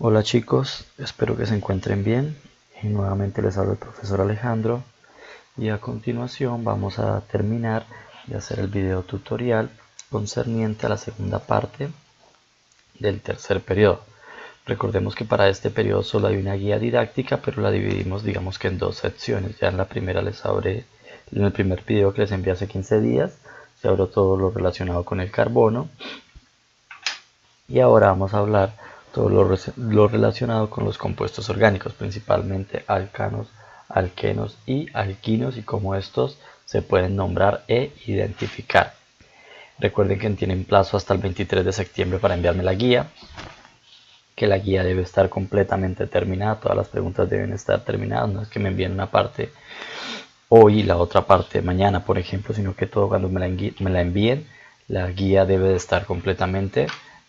Hola chicos, espero que se encuentren bien y nuevamente les habla el profesor Alejandro y a continuación vamos a terminar de hacer el video tutorial concerniente a la segunda parte del tercer periodo. Recordemos que para este periodo solo hay una guía didáctica, pero la dividimos digamos que en dos secciones. Ya en la primera les hablé, en el primer video que les envié hace 15 días, se habló todo lo relacionado con el carbono y ahora vamos a hablar todo lo relacionado con los compuestos orgánicos, principalmente alcanos, alquenos y alquinos y cómo estos se pueden nombrar e identificar. Recuerden que tienen plazo hasta el 23 de septiembre para enviarme la guía, que la guía debe estar completamente terminada, todas las preguntas deben estar terminadas, no es que me envíen una parte hoy y la otra parte mañana, por ejemplo, sino que todo cuando me la envíen, la guía debe de estar completamente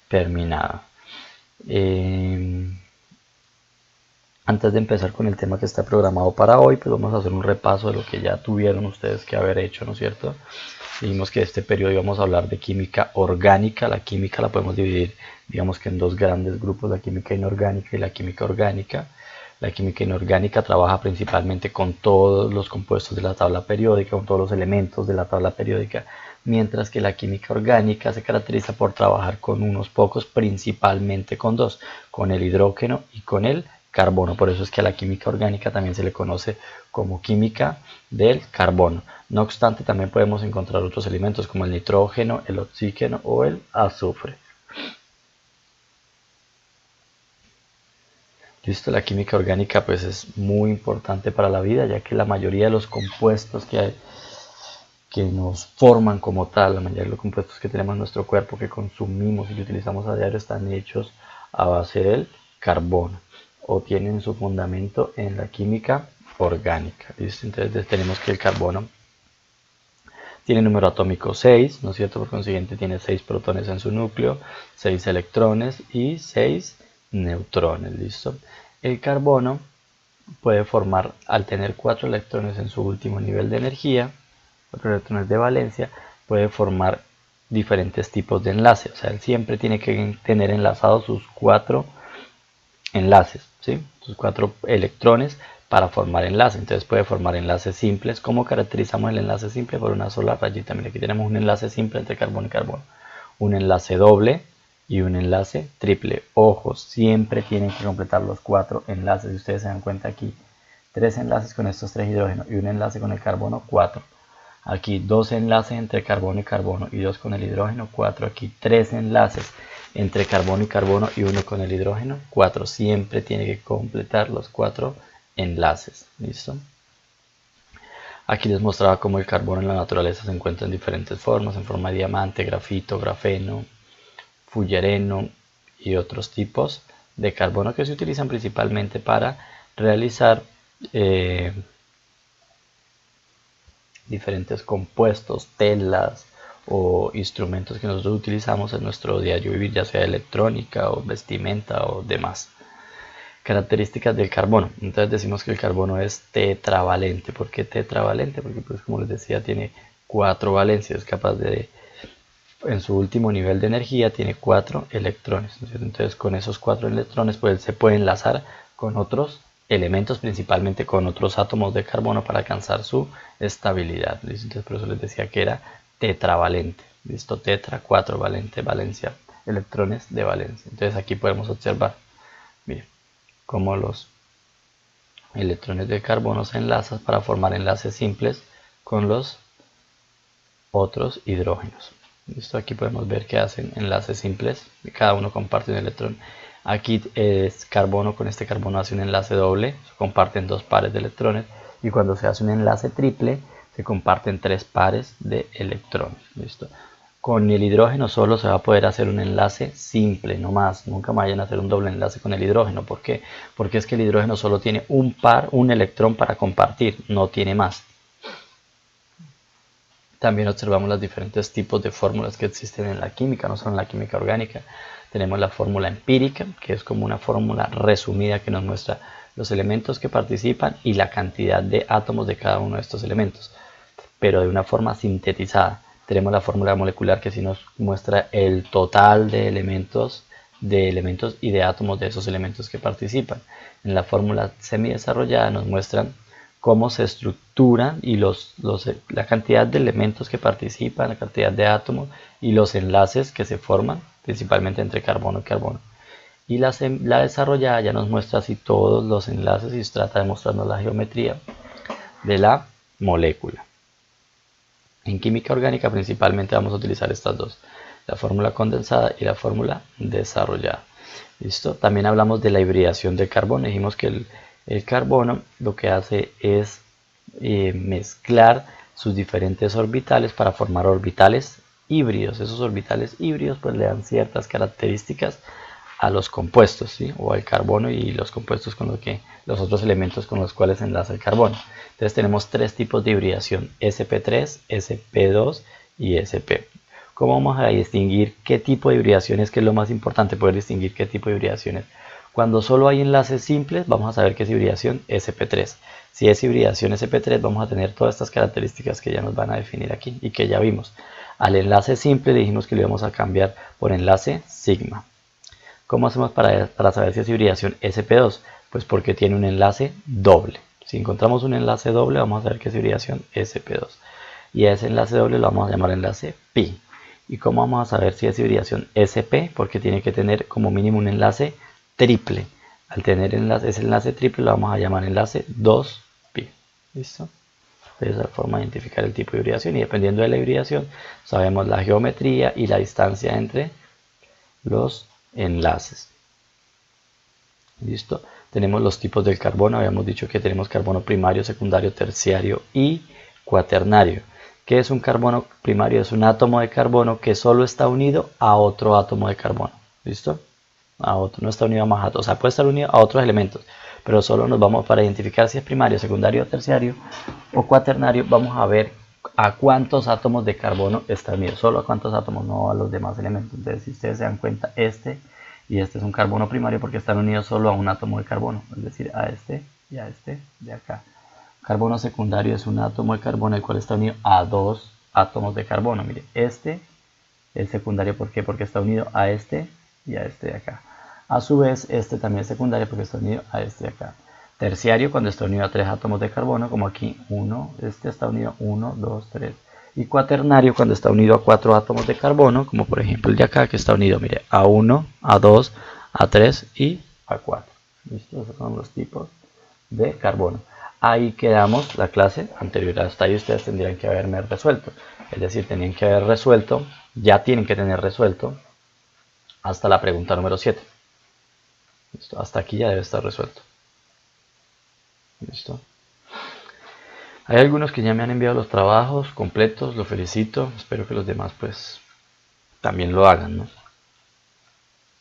terminada. Antes de empezar con el tema que está programado para hoy, pues vamos a hacer un repaso de lo que ya tuvieron ustedes que haber hecho, ¿no es cierto? Dijimos que este periodo íbamos a hablar de química orgánica. La química la podemos dividir, digamos que en dos grandes grupos, la química inorgánica y la química orgánica. La química inorgánica trabaja principalmente con todos los compuestos de la tabla periódica, con todos los elementos de la tabla periódica, mientras que la química orgánica se caracteriza por trabajar con unos pocos, principalmente con dos, con el hidrógeno y con el carbono. Por eso es que a la química orgánica también se le conoce como química del carbono. No obstante, también podemos encontrar otros elementos como el nitrógeno, el oxígeno o el azufre. Listo, la química orgánica pues es muy importante para la vida, ya que la mayoría de los compuestos que nos forman como tal, la mayoría de los compuestos que tenemos en nuestro cuerpo, que consumimos y que utilizamos a diario, están hechos a base del carbono o tienen su fundamento en la química orgánica. ¿Listo? Entonces tenemos que el carbono tiene número atómico 6, ¿no es cierto? Por consiguiente tiene 6 protones en su núcleo, 6 electrones y 6 neutrones, ¿listo? El carbono puede formar, al tener 4 electrones en su último nivel de energía, 4 electrones de valencia, puede formar diferentes tipos de enlaces. O sea, él siempre tiene que tener enlazados sus 4 enlaces, ¿sí? Sus 4 electrones para formar enlaces. Entonces puede formar enlaces simples. ¿Cómo caracterizamos el enlace simple? Por una sola rayita. Mira, aquí tenemos un enlace simple entre carbono y carbono. Un enlace doble y un enlace triple. Ojo, siempre tienen que completar los 4 enlaces. Si ustedes se dan cuenta aquí, 3 enlaces con estos 3 hidrógenos y un enlace con el carbono, 4. Aquí 2 enlaces entre carbono y carbono y 2 con el hidrógeno, 4. Aquí 3 enlaces entre carbono y carbono y 1 con el hidrógeno, 4. Siempre tiene que completar los 4 enlaces. ¿Listo? Aquí les mostraba cómo el carbono en la naturaleza se encuentra en diferentes formas, en forma de diamante, grafito, grafeno, fullereno y otros tipos de carbono que se utilizan principalmente para realizar diferentes compuestos, telas o instrumentos que nosotros utilizamos en nuestro diario vivir, ya sea electrónica o vestimenta o demás. Características del carbono. Entonces decimos que el carbono es tetravalente. ¿Por qué tetravalente? Porque pues como les decía tiene 4 valencias, es capaz de, en su último nivel de energía tiene 4 electrones. Entonces con esos 4 electrones pues se puede enlazar con otros elementos, principalmente con otros átomos de carbono para alcanzar su estabilidad. ¿Listo? Entonces por eso les decía que era tetravalente. ¿Listo? Tetra, 4 valente, valencia, electrones de valencia. Entonces aquí podemos observar, miren, cómo los electrones de carbono se enlazan para formar enlaces simples con los otros hidrógenos. ¿Listo? Aquí podemos ver que hacen enlaces simples, cada uno comparte un electrón. Aquí es carbono, con este carbono hace un enlace doble, se comparten 2 pares de electrones, y cuando se hace un enlace triple se comparten 3 pares de electrones. ¿Listo? Con el hidrógeno solo se va a poder hacer un enlace simple, no más. Nunca vayan a hacer un doble enlace con el hidrógeno. ¿Por qué? Porque es que el hidrógeno solo tiene un electrón para compartir, no tiene más. También observamos los diferentes tipos de fórmulas que existen en la química, no solo en la química orgánica. Tenemos la fórmula empírica, que es como una fórmula resumida que nos muestra los elementos que participan y la cantidad de átomos de cada uno de estos elementos, pero de una forma sintetizada. Tenemos la fórmula molecular que sí nos muestra el total de elementos de elementos y de átomos de esos elementos que participan. En la fórmula semidesarrollada nos muestran cómo se estructuran y la cantidad de elementos que participan, la cantidad de átomos y los enlaces que se forman, principalmente entre carbono y carbono. Y la desarrollada ya nos muestra así todos los enlaces y trata de mostrarnos la geometría de la molécula. En química orgánica principalmente vamos a utilizar estas dos, la fórmula condensada y la fórmula desarrollada. ¿Listo? También hablamos de la hibridación del carbono. Dijimos que el carbono lo que hace es mezclar sus diferentes orbitales para formar orbitales híbridos. Esos orbitales híbridos pues le dan ciertas características a los compuestos, ¿sí? O al carbono y los compuestos con los otros elementos con los cuales se enlaza el carbono. Entonces tenemos tres tipos de hibridación: sp3, sp2 y sp. ¿Cómo vamos a distinguir qué tipo de hibridación es? Que es lo más importante, poder distinguir qué tipo de hibridación es. Cuando solo hay enlaces simples, vamos a saber que es hibridación sp3. Si es hibridación sp3, vamos a tener todas estas características que ya nos van a definir aquí y que ya vimos. Al enlace simple le dijimos que lo íbamos a cambiar por enlace sigma. ¿Cómo hacemos para saber si es hibridación sp2? Pues porque tiene un enlace doble. Si encontramos un enlace doble, vamos a saber que es hibridación sp2. Y a ese enlace doble lo vamos a llamar enlace pi. ¿Y cómo vamos a saber si es hibridación sp? Porque tiene que tener como mínimo un enlace triple. Al tener ese enlace triple lo vamos a llamar enlace 2pi. ¿Listo? Esa es la forma de identificar el tipo de hibridación. Y dependiendo de la hibridación, sabemos la geometría y la distancia entre los enlaces. ¿Listo? Tenemos los tipos del carbono. Habíamos dicho que tenemos carbono primario, secundario, terciario y cuaternario. ¿Qué es un carbono primario? Es un átomo de carbono que solo está unido a otro átomo de carbono. ¿Listo? A otro, no está unido a más átomos. O sea, puede estar unido a otros elementos, pero solo nos vamos para identificar si es primario, secundario, terciario o cuaternario. Vamos a ver a cuántos átomos de carbono está unido. Solo a cuántos átomos, no a los demás elementos. Entonces, si ustedes se dan cuenta, este y este es un carbono primario porque están unidos solo a un átomo de carbono. Es decir, a este y a este de acá. Carbono secundario es un átomo de carbono el cual está unido a dos átomos de carbono. Mire, este es secundario, ¿por qué? Porque está unido a este y a este de acá. A su vez, este también es secundario porque está unido a este de acá. Terciario cuando está unido a tres átomos de carbono, como aquí, este está unido a 1, 2, 3. Y cuaternario cuando está unido a 4 átomos de carbono, como por ejemplo el de acá, que está unido, mire, a 1, a 2, a 3 y a 4. ¿Listo? Esos son los tipos de carbono. Ahí quedamos la clase anterior. Hasta ahí ustedes tendrían que haberme resuelto. Es decir, tenían que haber resuelto, ya tienen que tener resuelto hasta la pregunta número 7. ¿Listo? Hasta aquí ya debe estar resuelto. ¿Listo? Hay algunos que ya me han enviado los trabajos completos, lo felicito. Espero que los demás pues también lo hagan, ¿no?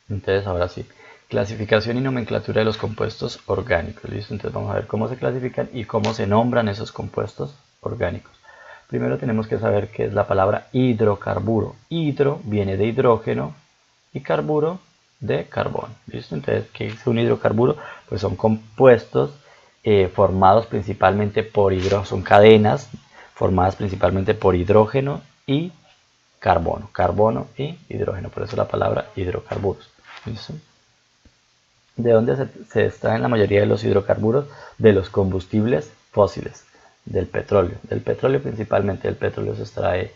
Entonces ahora sí. Clasificación y nomenclatura de los compuestos orgánicos. ¿Listo? Entonces vamos a ver cómo se clasifican y cómo se nombran esos compuestos orgánicos. Primero tenemos que saber qué es la palabra hidrocarburo. Hidro viene de hidrógeno y carburo de carbono. ¿Listo? Entonces, ¿qué es un hidrocarburo? Pues son compuestos formados principalmente por hidrógeno, son cadenas formadas principalmente por hidrógeno y carbono. Carbono y hidrógeno, por eso la palabra hidrocarburos. ¿Listo? ¿De dónde se extraen la mayoría de los hidrocarburos? De los combustibles fósiles, del petróleo. Del petróleo principalmente, del petróleo se extrae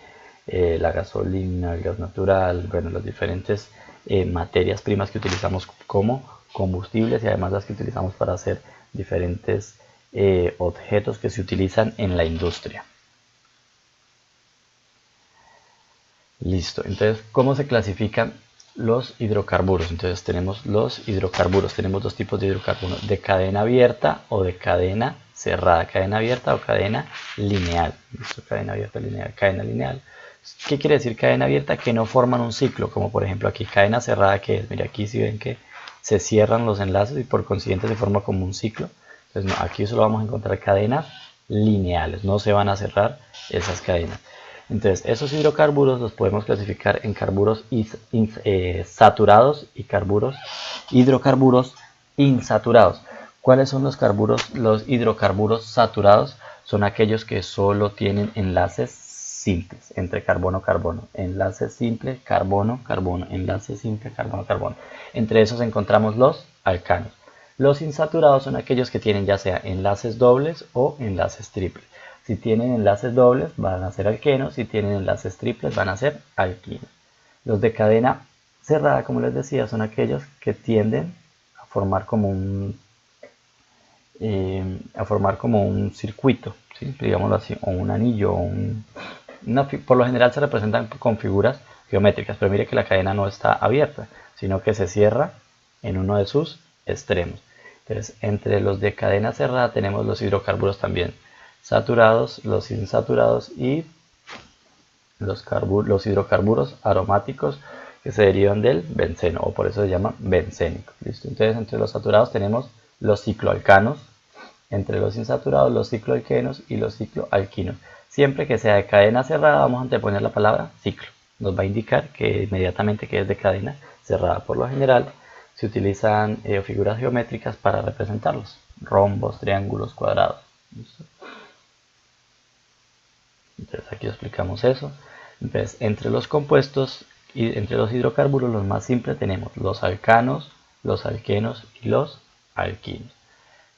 la gasolina, el gas natural, bueno, las diferentes materias primas que utilizamos como combustibles y además las que utilizamos para hacer diferentes objetos que se utilizan en la industria. Listo, entonces, ¿cómo se clasifican los hidrocarburos? Entonces tenemos los hidrocarburos, tenemos dos tipos de hidrocarburos, de cadena abierta o de cadena cerrada, cadena abierta o cadena lineal. ¿Listo? Cadena abierta, lineal, cadena lineal. ¿Qué quiere decir cadena abierta? Que no forman un ciclo, como por ejemplo aquí, cadena cerrada, que es, mira, aquí si ven que se cierran los enlaces y por consiguiente se forma como un ciclo. Entonces no, aquí solo vamos a encontrar cadenas lineales, no se van a cerrar esas cadenas. Entonces, esos hidrocarburos los podemos clasificar en carburos saturados y hidrocarburos insaturados. ¿Cuáles son los hidrocarburos saturados? Son aquellos que solo tienen enlaces simples entre carbono-carbono. Enlace simple, carbono-carbono. Enlace simple, carbono-carbono. Entre esos encontramos los alcanos. Los insaturados son aquellos que tienen ya sea enlaces dobles o enlaces triples. Si tienen enlaces dobles van a ser alquenos, si tienen enlaces triples van a ser alquinos. Los de cadena cerrada, como les decía, son aquellos que tienden a formar como un circuito, ¿sí? Digámoslo así, o un anillo, por lo general se representan con figuras geométricas, pero mire que la cadena no está abierta, sino que se cierra en uno de sus extremos. Entonces, entre los de cadena cerrada tenemos los hidrocarburos también saturados, los insaturados y los hidrocarburos aromáticos que se derivan del benceno, o por eso se llama bencénico. ¿Listo? Entonces, entre los saturados tenemos los cicloalcanos, entre los insaturados los cicloalquenos y los cicloalquinos. Siempre que sea de cadena cerrada vamos a anteponer la palabra ciclo. Nos va a indicar que inmediatamente que es de cadena cerrada. Por lo general se utilizan figuras geométricas para representarlos. Rombos, triángulos, cuadrados. ¿Listo? Entonces aquí explicamos eso. Entonces, entre los compuestos y entre los hidrocarburos, los más simples tenemos los alcanos, los alquenos y los alquinos.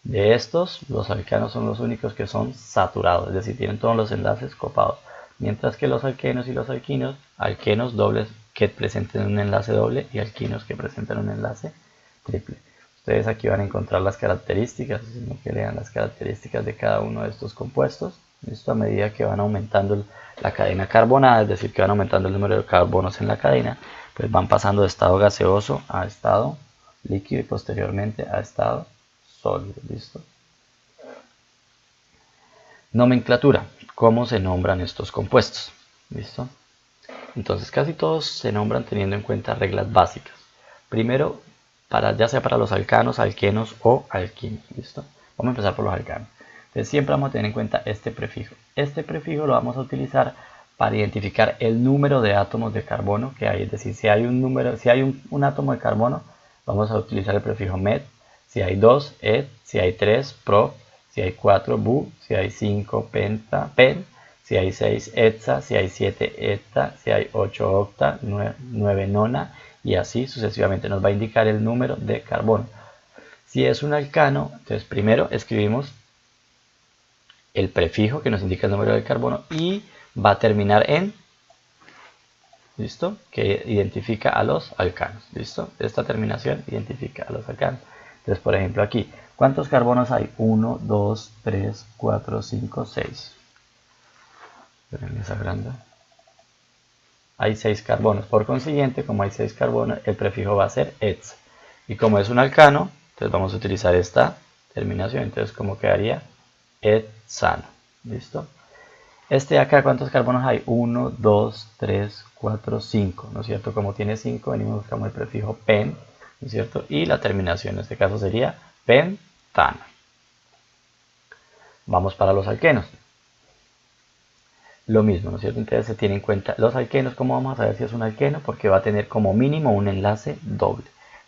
De estos, los alcanos son los únicos que son saturados, es decir, tienen todos los enlaces copados. Mientras que los alquenos y los alquinos, alquenos dobles que presenten un enlace doble y alquinos que presenten un enlace triple. Ustedes aquí van a encontrar las características, sino que lean las características de cada uno de estos compuestos. Esto a medida que van aumentando la cadena carbonada, es decir, que van aumentando el número de carbonos en la cadena, pues van pasando de estado gaseoso a estado líquido y posteriormente a estado sólido. ¿Listo? Nomenclatura. ¿Cómo se nombran estos compuestos? ¿Listo? Entonces casi todos se nombran teniendo en cuenta reglas básicas. Primero, ya sea para los alcanos, alquenos o alquinos. ¿Listo? Vamos a empezar por los alcanos. Entonces siempre vamos a tener en cuenta este prefijo. Este prefijo lo vamos a utilizar para identificar el número de átomos de carbono que hay. Es decir, si hay un átomo de carbono, vamos a utilizar el prefijo met. Si hay 2, et. Si hay 3, pro. Si hay 4, bu. Si hay 5, penta, pen. Si hay 6, hexa. Si hay 7, hepta. Si hay 8, octa. 9, nona. Y así sucesivamente nos va a indicar el número de carbono. Si es un alcano, entonces primero escribimos el prefijo que nos indica el número de carbono y va a terminar en, ¿listo? Que identifica a los alcanos, ¿listo? Esta terminación identifica a los alcanos. Entonces, por ejemplo, aquí, ¿cuántos carbonos hay? 1, 2, 3, 4, 5, 6. Hay 6 carbonos. Por consiguiente, como hay 6 carbonos, el prefijo va a ser ets. Y como es un alcano, entonces vamos a utilizar esta terminación. Entonces, ¿cómo quedaría? Etsano. ¿Listo? Este de acá, ¿cuántos carbonos hay? 1, 2, 3, 4, 5. ¿No es cierto? Como tiene 5, venimos buscando el prefijo pen. ¿No es cierto? Y la terminación en este caso sería pentano. Vamos para los alquenos. Lo mismo, ¿no es cierto? Entonces se tiene en cuenta los alquenos. ¿Cómo vamos a saber si es un alqueno? Porque va a tener como mínimo un enlace doble.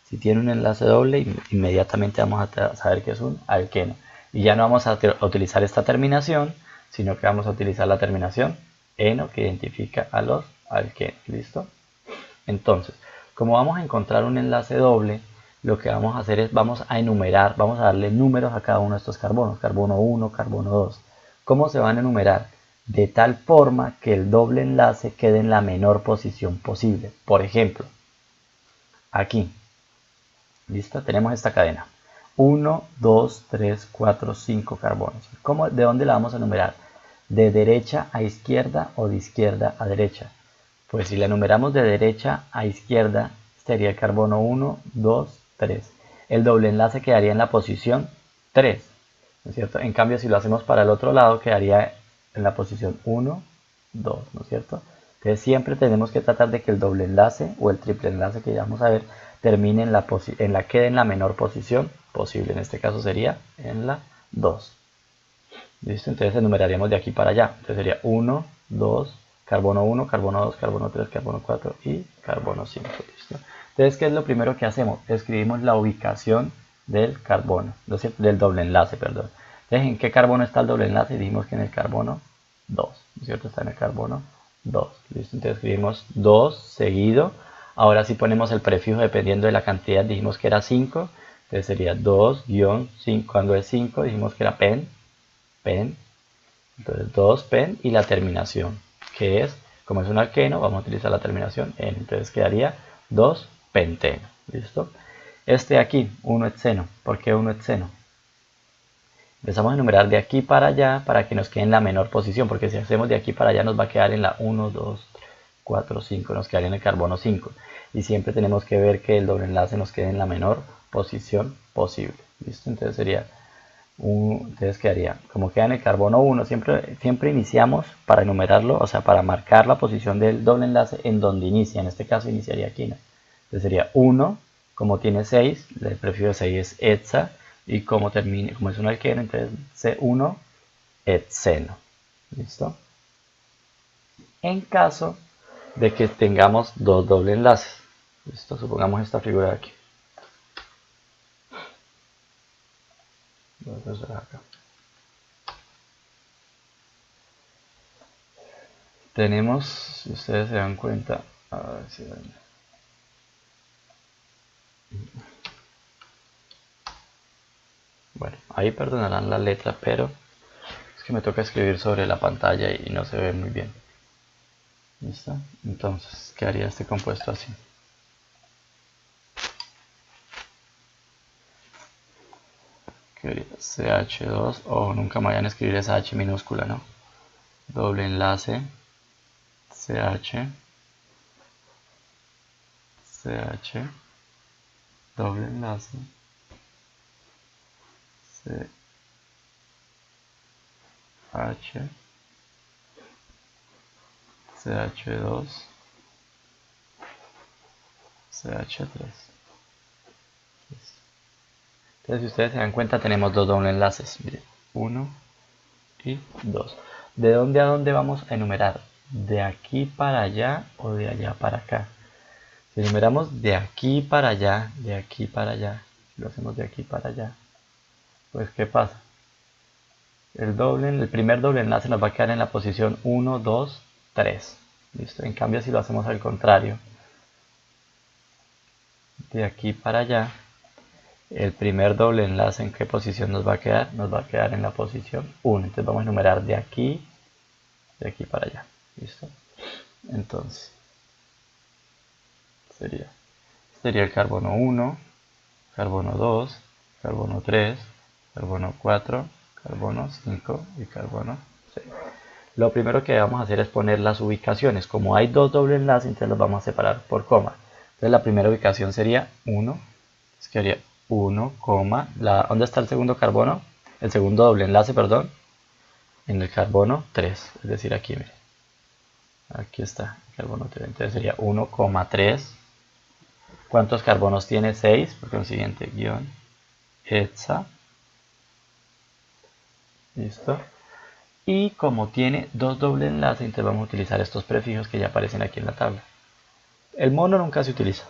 Si tiene un enlace doble, inmediatamente vamos a saber que es un alqueno. Y ya no vamos a utilizar esta terminación, sino que vamos a utilizar la terminación eno, que identifica a los alquenos. ¿Listo? Entonces, como vamos a encontrar un enlace doble, lo que vamos a hacer es vamos a enumerar, vamos a darle números a cada uno de estos carbonos. Carbono 1, carbono 2. ¿Cómo se van a enumerar? De tal forma que el doble enlace quede en la menor posición posible. Por ejemplo, aquí, ¿listo? Tenemos esta cadena. 1, 2, 3, 4, 5 carbonos. ¿De dónde la vamos a enumerar? ¿De derecha a izquierda o de izquierda a derecha? Pues si la enumeramos de derecha a izquierda, sería el carbono 1, 2, 3. El doble enlace quedaría en la posición 3, ¿no es cierto? En cambio, si lo hacemos para el otro lado, quedaría en la posición 1, 2, ¿no es cierto? Entonces siempre tenemos que tratar de que el doble enlace o el triple enlace que ya vamos a ver termine quede en la menor posición posible. En este caso sería en la 2. ¿Listo? Entonces enumeraríamos de aquí para allá. Entonces sería 1, 2, carbono 1, carbono 2, carbono 3, carbono 4 y carbono 5. ¿Listo? Entonces, ¿qué es lo primero que hacemos? Escribimos la ubicación del carbono, del doble enlace, perdón. Entonces, ¿en qué carbono está el doble enlace? Dijimos que en el carbono 2, ¿no es cierto? Está en el carbono 2, ¿listo? Entonces escribimos 2 seguido. Ahora si ponemos el prefijo dependiendo de la cantidad, dijimos que era 5, entonces sería 2-5, cuando es 5 dijimos que era pen, entonces 2 pen y la terminación, que es, como es un alqueno, vamos a utilizar la terminación en, entonces quedaría 2 penteno, ¿listo? Este de aquí, 1-hexeno, ¿por qué 1-hexeno? Empezamos a enumerar de aquí para allá para que nos quede en la menor posición, porque si hacemos de aquí para allá nos va a quedar en la 1, 2, 3, 4, 5, nos quedaría en el carbono 5. Y siempre tenemos que ver que el doble enlace nos quede en la menor posición posible. ¿Listo? Entonces sería, entonces quedaría, como queda en el carbono 1, siempre iniciamos para enumerarlo, o sea, para marcar la posición del doble enlace en donde inicia. En este caso iniciaría aquí, ¿no? Entonces sería 1, como tiene 6, el prefijo de 6 es hexa, y como termine, como es un alqueno, entonces C1 hexeno. ¿Listo? En caso de que tengamos dos doble enlaces. ¿Listo? Supongamos esta figura de aquí. Acá. Tenemos, si ustedes se dan cuenta, a ver si ven. Bueno, ahí perdonarán la letra, pero es que me toca escribir sobre la pantalla y no se ve muy bien. ¿Listo? Entonces, ¿qué haría este compuesto así? ¿Qué haría? CH2, o nunca me vayan a escribir esa H minúscula, ¿no? Doble enlace, CH, CH, doble enlace, CH, CH2, CH3. Entonces, si ustedes se dan cuenta, tenemos dos doble enlaces. Miren, 1 y 2. ¿De dónde a dónde vamos a enumerar? ¿De aquí para allá o de allá para acá? Si enumeramos de aquí para allá, de aquí para allá, lo hacemos de aquí para allá, pues ¿qué pasa? El primer doble enlace nos va a quedar en la posición 1, 2, 3. ¿Listo? En cambio, si lo hacemos al contrario, de aquí para allá, el primer doble enlace en qué posición nos va a quedar, nos va a quedar en la posición 1. Entonces vamos a enumerar de aquí para allá. ¿Listo? Entonces, sería el carbono 1, carbono 2, carbono 3, carbono 4, carbono 5 y carbono 6. Lo primero que vamos a hacer es poner las ubicaciones. Como hay dos doble enlaces, entonces los vamos a separar por coma. Entonces la primera ubicación sería 1, es que haría 1, ¿dónde está el segundo carbono? El segundo doble enlace, perdón, en el carbono 3, es decir, aquí, miren. Aquí está, el carbono 3, entonces sería 1,3. ¿Cuántos carbonos tiene? 6, por consiguiente, guión, hexa, listo. Y como tiene dos doble enlaces, entonces vamos a utilizar estos prefijos que ya aparecen aquí en la tabla. El mono nunca se utiliza,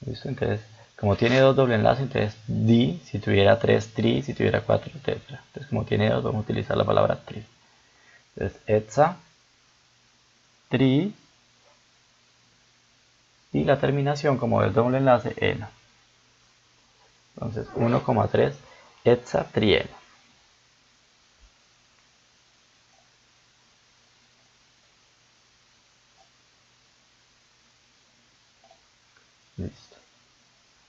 ¿listo? Entonces, como tiene dos doble enlaces, entonces di, si tuviera 3, tri, si tuviera 4, etc. Entonces, como tiene dos, vamos a utilizar la palabra tri. Entonces, hexa, tri, y la terminación como del doble enlace, eno. Entonces, 1,3 hexatrieno. Listo.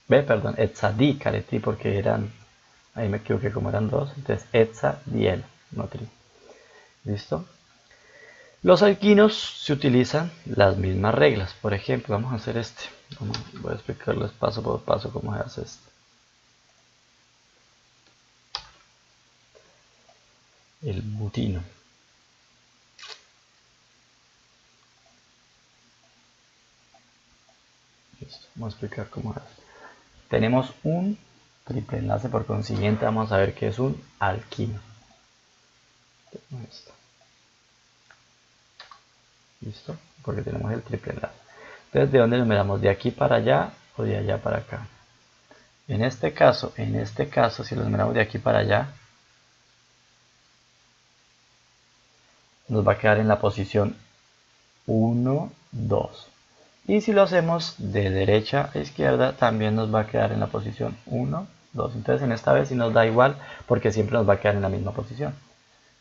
Ve, perdón, hexadicaleti porque eran, ahí me equivoqué como eran dos, entonces hexadieno, no tri. ¿Listo? Los alquinos se utilizan las mismas reglas. Por ejemplo, vamos a hacer este. Voy a explicarles paso por paso cómo se hace esto. El butino. Listo. Vamos a explicar cómo es. Tenemos un triple enlace, por consiguiente vamos a ver que es un alquino. ¿Listo? Porque tenemos el triple enlace. Entonces, ¿de dónde numeramos? ¿De aquí para allá o de allá para acá? En este caso, si lo numeramos de aquí para allá, nos va a quedar en la posición 1, 2. Y si lo hacemos de derecha a izquierda, también nos va a quedar en la posición 1, 2. Entonces en esta vez sí nos da igual porque siempre nos va a quedar en la misma posición.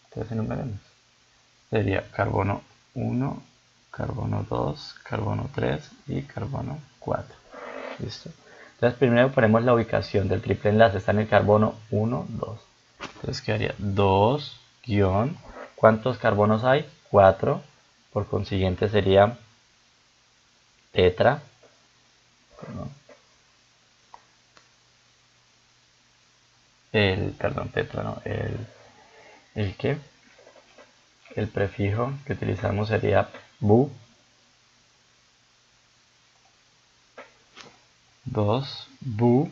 Entonces enumeremos. Sería carbono 1, carbono 2, carbono 3 y carbono 4. ¿Listo? Entonces primero ponemos la ubicación del triple enlace. Está en el carbono 1, 2. Entonces quedaría 2, guión. ¿Cuántos carbonos hay? 4. Por consiguiente sería tetra. Tetra no. ¿El qué? El prefijo que utilizamos sería bu. 2, bu.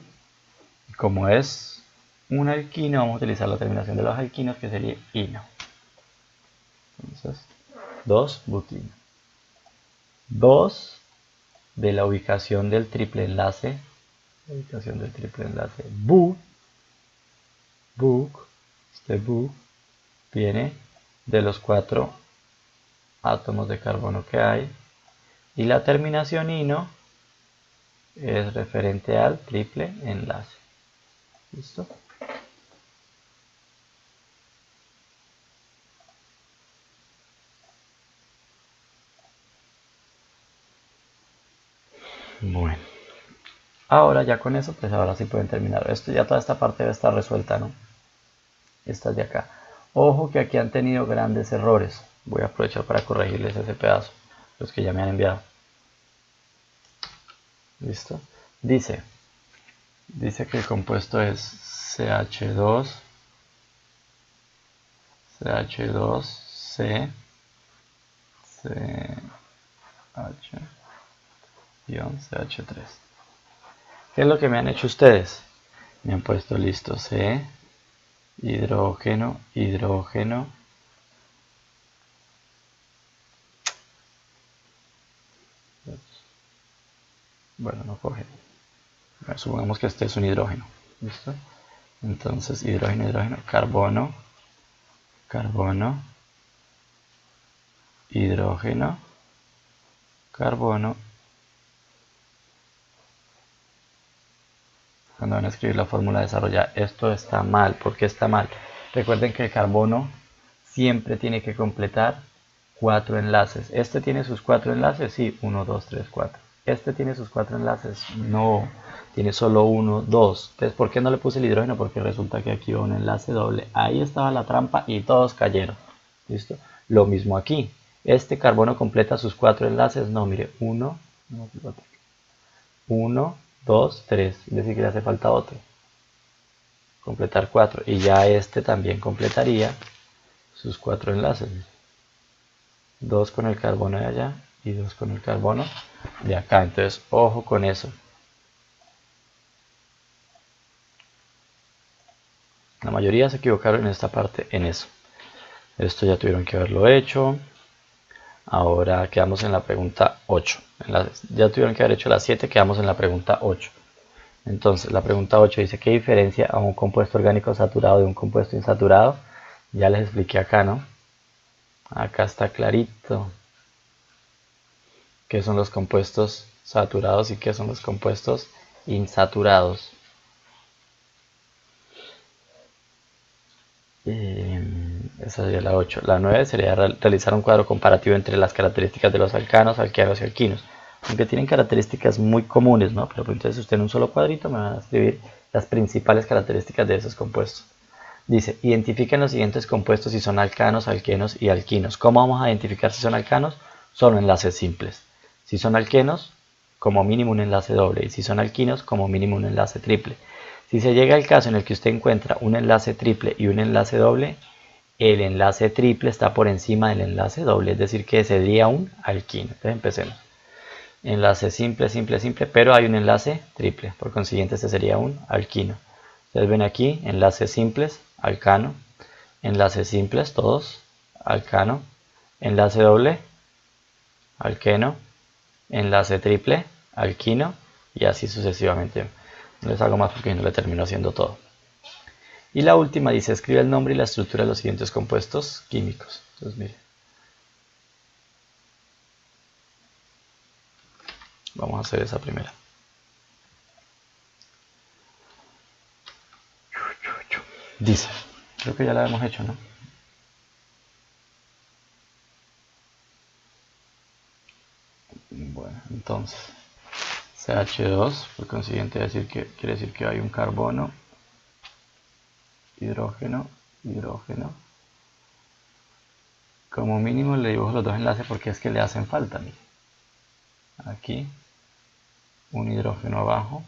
Como es un alquino, vamos a utilizar la terminación de los alquinos, que sería ino. Entonces, 2, butino. 2 de la ubicación del triple enlace. La ubicación del triple enlace bu. Este bu viene de los 4 átomos de carbono que hay. Y la terminación ino es referente al triple enlace. ¿Listo? Bueno, ahora ya con eso, pues ahora sí pueden terminar. Esto ya toda esta parte debe estar resuelta, ¿no? Estas de acá. Ojo que aquí han tenido grandes errores. Voy a aprovechar para corregirles ese pedazo, los que ya me han enviado. ¿Listo? Dice que el compuesto es CH2, CH2C, CH-CH3. ¿Qué es lo que me han hecho ustedes? Me han puesto listo C, hidrógeno, hidrógeno. Bueno, no coge. Bueno, supongamos que este es un hidrógeno. ¿Listo? Entonces, hidrógeno, hidrógeno, carbono, carbono, hidrógeno, carbono. Cuando van a escribir la fórmula de desarrollar, esto está mal. ¿Por qué está mal? Recuerden que el carbono siempre tiene que completar 4 enlaces. ¿Este tiene sus 4 enlaces? Sí, 1, 2, 3, 4. ¿Este tiene sus 4 enlaces? No, tiene solo 1, 2. Entonces, ¿por qué no le puse el hidrógeno? Porque resulta que aquí va un enlace doble. Ahí estaba la trampa y todos cayeron. ¿Listo? Lo mismo aquí. ¿Este carbono completa sus 4 enlaces? No, mire, 1, 2, 3. Es decir, que le hace falta otro. Completar 4. Y ya este también completaría sus 4 enlaces. 2 con el carbono de allá y 2 con el carbono de acá. Entonces, ojo con eso. La mayoría se equivocaron en esta parte, en eso. Esto ya tuvieron que haberlo hecho. Ahora quedamos en la pregunta 8. Ya tuvieron que haber hecho la 7, quedamos en la pregunta 8. Entonces, la pregunta 8 dice, ¿qué diferencia a un compuesto orgánico saturado de un compuesto insaturado? Ya les expliqué acá, ¿no? Acá está clarito qué son los compuestos saturados y qué son los compuestos insaturados. Esa sería la 8. La 9 sería realizar un cuadro comparativo entre las características de los alcanos, alquenos y alquinos. Aunque tienen características muy comunes, ¿no? Pero pues, entonces usted en un solo cuadrito me van a escribir las principales características de esos compuestos. Dice, identifiquen los siguientes compuestos si son alcanos, alquenos y alquinos. ¿Cómo vamos a identificar si son alcanos? Son enlaces simples. Si son alquenos, como mínimo un enlace doble. Y si son alquinos, como mínimo un enlace triple. Si se llega al caso en el que usted encuentra un enlace triple y un enlace doble, el enlace triple está por encima del enlace doble, es decir, que sería un alquino. Entonces empecemos. Enlace simple, simple, simple, pero hay un enlace triple. Por consiguiente, este sería un alquino. Ustedes ven aquí, enlaces simples, alcano. Enlaces simples, todos, alcano. Enlace doble, alqueno. Enlace triple, alquino. Y así sucesivamente. No les hago más porque no le termino haciendo todo. Y la última dice, escribe el nombre y la estructura de los siguientes compuestos químicos. Entonces, mire, vamos a hacer esa primera. Dice, creo que ya la hemos hecho, ¿no? Bueno, entonces CH2, por consiguiente quiere decir que hay un carbono, hidrógeno, hidrógeno. Como mínimo le dibujo los dos enlaces porque es que le hacen falta. Mire. Aquí un hidrógeno abajo,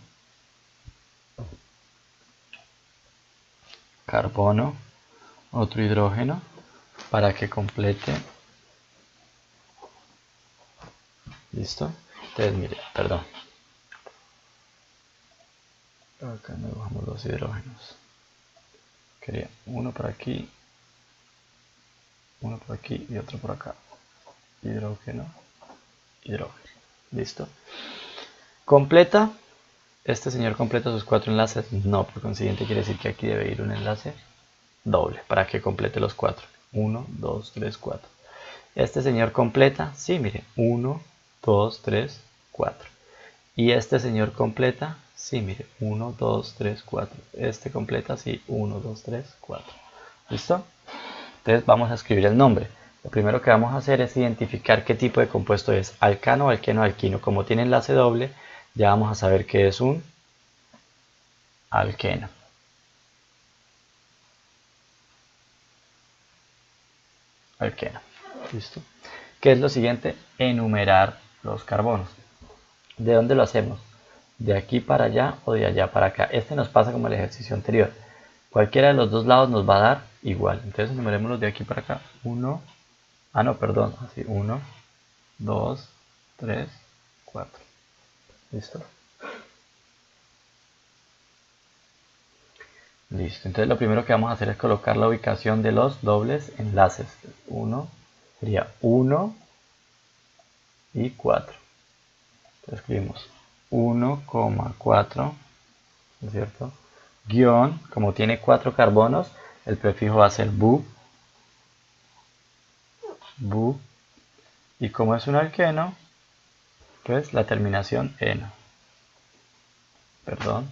carbono, otro hidrógeno para que complete. ¿Listo? Entonces mire, perdón. Acá nos dibujamos dos hidrógenos. Quería uno por aquí, uno por aquí y otro por acá. Hidrógeno, hidrógeno. ¿Listo? ¿Completa? ¿Este señor completa sus 4 enlaces? No, por consiguiente quiere decir que aquí debe ir un enlace doble para que complete los 4. 1, 2, 3, 4. ¿Este señor completa? Sí, mire, 1, 2, 3, 4. ¿Y este señor completa? Sí, mire, 1, 2, 3, 4. Este completa, sí, 1, 2, 3, 4. ¿Listo? Entonces vamos a escribir el nombre. Lo primero que vamos a hacer es identificar qué tipo de compuesto es, alcano, alqueno, alquino. Como tiene enlace doble, ya vamos a saber que es un alqueno. Alqueno. ¿Listo? ¿Qué es lo siguiente? Enumerar los carbonos. ¿De dónde lo hacemos? ¿De aquí para allá o de allá para acá? Este nos pasa como el ejercicio anterior. Cualquiera de los dos lados nos va a dar igual. Entonces enumerémoslos de aquí para acá. 1, no, perdón. Así, 1, 2, 3, 4. ¿Listo? Listo. Entonces lo primero que vamos a hacer es colocar la ubicación de los dobles enlaces. 1 sería 1 y 4. Entonces escribimos 1,4, ¿no es cierto? Guión, como tiene 4 carbonos, el prefijo va a ser bu. Bu. Y como es un alqueno, pues la terminación eno. Perdón,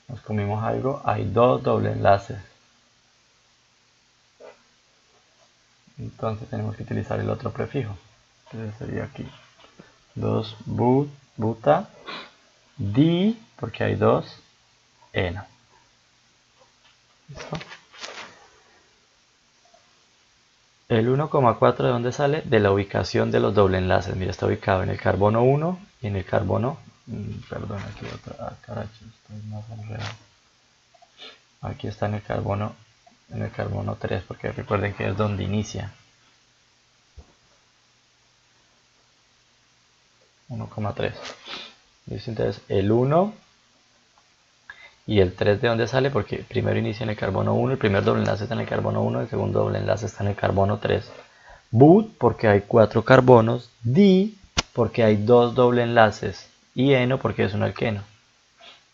nos comimos algo. Hay 2 doble enlaces. Entonces tenemos que utilizar el otro prefijo. Entonces sería aquí 2 buta, di, porque hay 2 eno. ¿Listo? El 1,4 ¿de dónde sale? De la ubicación de los doble enlaces. Mira, está ubicado en el carbono 1 y en el carbono... perdón, aquí otra... caracho, estoy más enredado. Aquí está en el carbono 3, porque recuerden que es donde inicia. 1,3. ¿Listo? Entonces el 1 y el 3 ¿de dónde sale? Porque primero inicia en el carbono 1, el primer doble enlace está en el carbono 1, el segundo doble enlace está en el carbono 3. But, porque hay 4 carbonos. Di, porque hay 2 doble enlaces. Y eno, porque es un alqueno.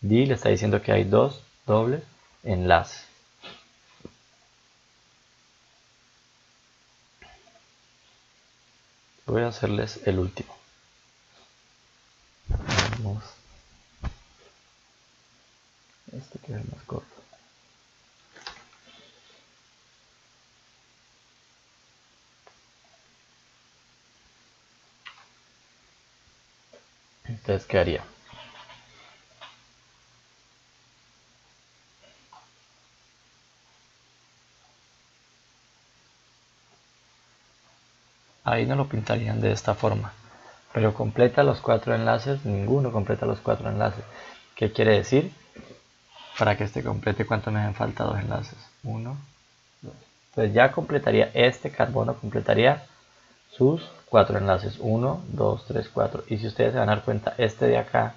Di le está diciendo que hay 2 dobles enlaces. Voy a hacerles el último. Vamos. Este que es más corto. Entonces, ¿qué haría? Ahí no lo pintarían de esta forma. Pero completa los 4 enlaces, ninguno completa los 4 enlaces. ¿Qué quiere decir? Para que este complete, ¿cuánto me hacen falta? 2 enlaces. 1, 2. Entonces ya completaría, este carbono completaría sus 4 enlaces. 1, 2, 3, 4. Y si ustedes se van a dar cuenta, este de acá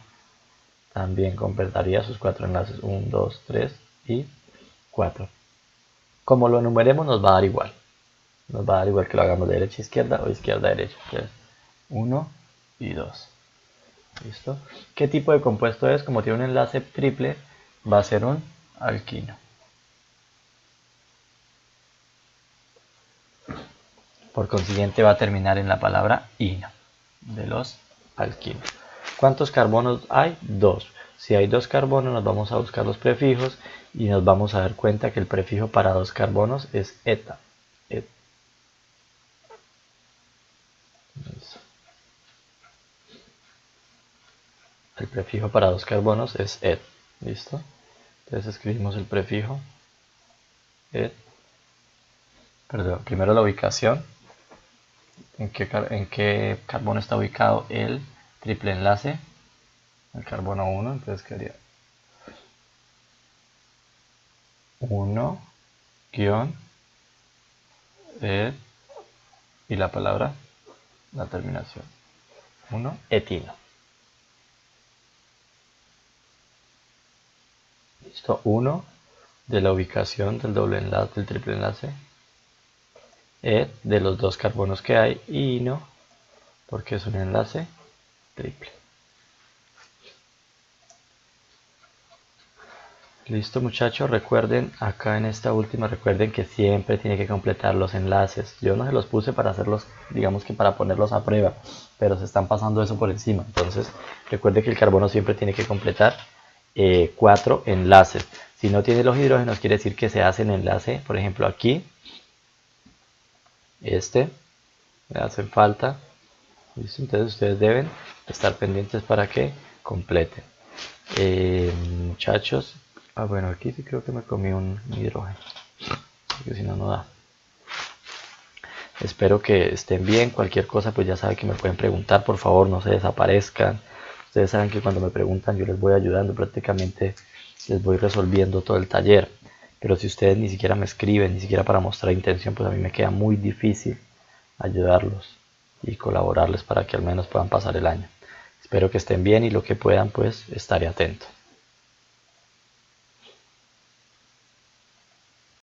también completaría sus 4 enlaces. 1, 2, 3 y 4. Como lo enumeremos nos va a dar igual. Nos va a dar igual que lo hagamos de derecha a izquierda o izquierda a derecha. Entonces, 1 y 2. ¿Listo? ¿Qué tipo de compuesto es? Como tiene un enlace triple, va a ser un alquino. Por consiguiente va a terminar en la palabra ino, de los alquinos. ¿Cuántos carbonos hay? 2. Si hay 2 carbonos, nos vamos a buscar los prefijos y nos vamos a dar cuenta que el prefijo para 2 carbonos es eta. El prefijo para 2 carbonos es et. ¿Listo? Entonces escribimos el prefijo et. Perdón, primero la ubicación. ¿En qué carbono está ubicado el triple enlace? El carbono 1, entonces quedaría 1 guión et y la palabra, la terminación 1 etino. Listo, 1 de la ubicación del doble enlace, del triple enlace, et de los 2 carbonos que hay y no, porque es un enlace triple. Listo muchachos, recuerden acá en esta última, recuerden que siempre tiene que completar los enlaces. Yo no se los puse para hacerlos, digamos que para ponerlos a prueba, pero se están pasando eso por encima. Entonces recuerden que el carbono siempre tiene que completar 4 enlaces. Si no tiene los hidrógenos quiere decir que se hace el enlace, por ejemplo aquí, me hacen falta. ¿Listo? Entonces ustedes deben estar pendientes para que completen. Muchachos, bueno, aquí sí creo que me comí un hidrógeno, porque si no, no da. Espero que estén bien. Cualquier cosa, pues ya saben que me pueden preguntar. Por favor, no se desaparezcan. Ustedes saben que cuando me preguntan yo les voy ayudando, prácticamente les voy resolviendo todo el taller. Pero si ustedes ni siquiera me escriben, ni siquiera para mostrar intención, pues a mí me queda muy difícil ayudarlos y colaborarles para que al menos puedan pasar el año. Espero que estén bien y lo que puedan, pues estaré atento.